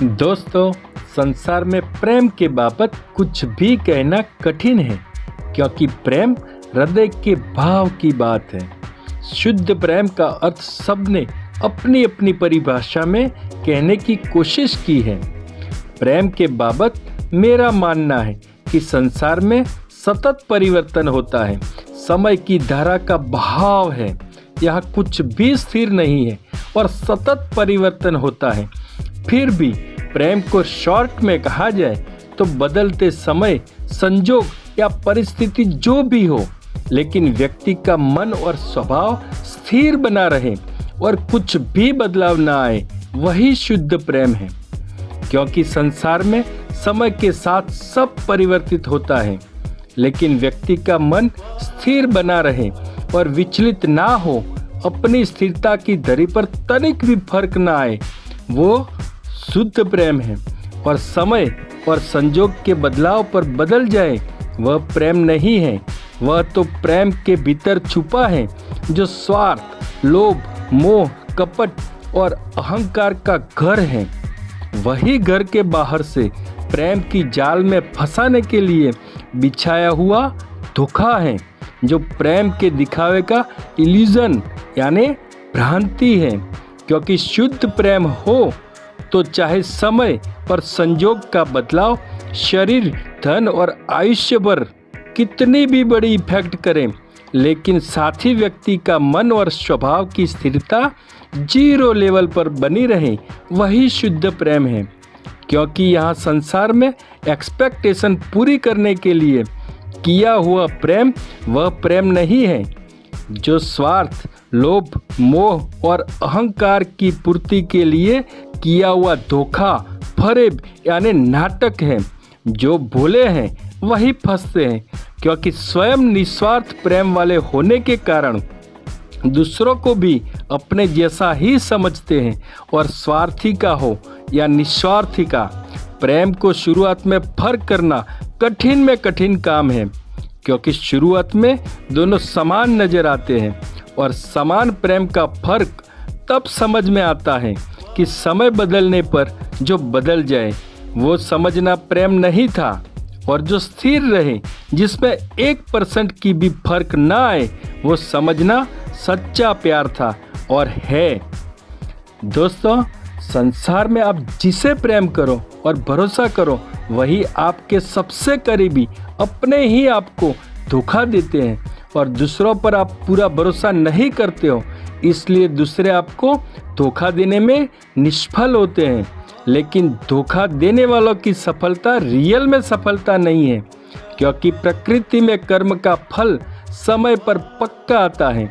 दोस्तों, संसार में प्रेम के बाबत कुछ भी कहना कठिन है, क्योंकि प्रेम हृदय के भाव की बात है। शुद्ध प्रेम का अर्थ सबने अपनी अपनी परिभाषा में कहने की कोशिश की है। प्रेम के बाबत मेरा मानना है कि संसार में सतत परिवर्तन होता है, समय की धारा का बहाव है, यहाँ कुछ भी स्थिर नहीं है और सतत परिवर्तन होता है। फिर भी प्रेम को शॉर्ट में कहा जाए तो बदलते समय, संजोग या परिस्थिति जो भी हो, लेकिन व्यक्ति का मन और स्वभाव स्थिर बना रहे और कुछ भी बदलाव ना आए, वही शुद्ध प्रेम है। क्योंकि संसार में समय के साथ सब परिवर्तित होता है, लेकिन व्यक्ति का मन स्थिर बना रहे और विचलित ना हो, अपनी स्थिरता की धरी पर तनिक भी फर्क ना आए, वो शुद्ध प्रेम है। और समय और संजोग के बदलाव पर बदल जाए, वह प्रेम नहीं है। वह तो प्रेम के भीतर छुपा है, जो स्वार्थ, लोभ, मोह, कपट और अहंकार का घर है। वही घर के बाहर से प्रेम की जाल में फंसाने के लिए बिछाया हुआ धोखा है, जो प्रेम के दिखावे का इल्यूजन यानी भ्रांति है। क्योंकि शुद्ध प्रेम हो तो चाहे समय और संजोग का बदलाव शरीर, धन और आयुष्य पर कितनी भी बड़ी इफेक्ट करें, लेकिन साथी व्यक्ति का मन और स्वभाव की स्थिरता 0 लेवल पर बनी रहे, वही शुद्ध प्रेम है। क्योंकि यहाँ संसार में एक्सपेक्टेशन पूरी करने के लिए किया हुआ प्रेम वह प्रेम नहीं है, जो स्वार्थ, लोभ, मोह और अहंकार की पूर्ति के लिए किया हुआ धोखा, फरेब यानी नाटक है। जो भोले हैं वही फंसते हैं, क्योंकि स्वयं निस्वार्थ प्रेम वाले होने के कारण दूसरों को भी अपने जैसा ही समझते हैं। और स्वार्थी का हो या निस्वार्थी का, प्रेम को शुरुआत में फर्क करना कठिन में कठिन काम है। क्योंकि शुरुआत में दोनों समान नजर आते हैं और समान प्रेम का फर्क तब समझ में आता है कि समय बदलने पर जो बदल जाए, वो समझना प्रेम नहीं था। और जो स्थिर रहे, जिसमें 1% की भी फर्क ना आए, वो समझना सच्चा प्यार था और है। दोस्तों, संसार में आप जिसे प्रेम करो और भरोसा करो, वही आपके सबसे करीबी अपने ही आपको धोखा देते हैं। और दूसरों पर आप पूरा भरोसा नहीं करते हो, इसलिए दूसरे आपको धोखा देने में निष्फल होते हैं। लेकिन धोखा देने वालों की सफलता रियल में सफलता नहीं है, क्योंकि प्रकृति में कर्म का फल समय पर पक्का आता है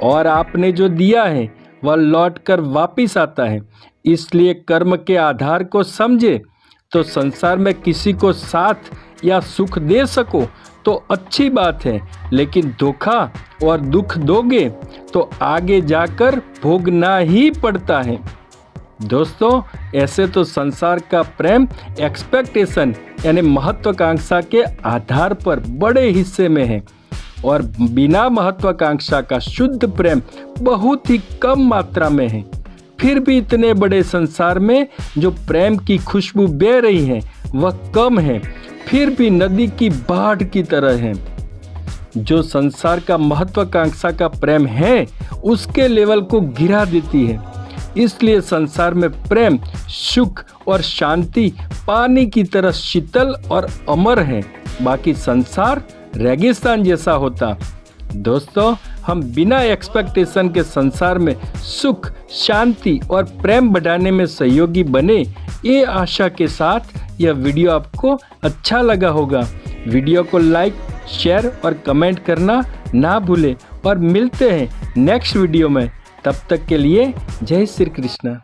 और आपने जो दिया है वह लौट कर वापिस आता है। इसलिए कर्म के आधार को समझे तो संसार में किसी को साथ या सुख दे सको तो अच्छी बात है, लेकिन धोखा और दुख दोगे तो आगे जाकर भोगना ही पड़ता है। दोस्तों, ऐसे तो संसार का प्रेम एक्सपेक्टेशन यानी महत्वाकांक्षा के आधार पर बड़े हिस्से में है, और बिना महत्वाकांक्षा का शुद्ध प्रेम बहुत ही कम मात्रा में है। फिर भी इतने बड़े संसार में जो प्रेम की खुशबू बह रही है, वह कम है, फिर भी नदी की बाढ़ की तरह है। जो संसार का महत्वाकांक्षा का प्रेम है, उसके लेवल को गिरा देती है। इसलिए संसार में प्रेम, सुख और शांति पानी की तरह शीतल और अमर है। बाकी संसार रेगिस्तान जैसा होता। दोस्तों, हम बिना एक्सपेक्टेशन के संसार में सुख, शांति और प्रेम बढ़ाने में सहयोगी बने, ये आशा के साथ यह वीडियो आपको अच्छा लगा होगा। वीडियो को लाइक, शेयर और कमेंट करना ना भूलें और मिलते हैं नेक्स्ट वीडियो में। तब तक के लिए जय श्री कृष्ण।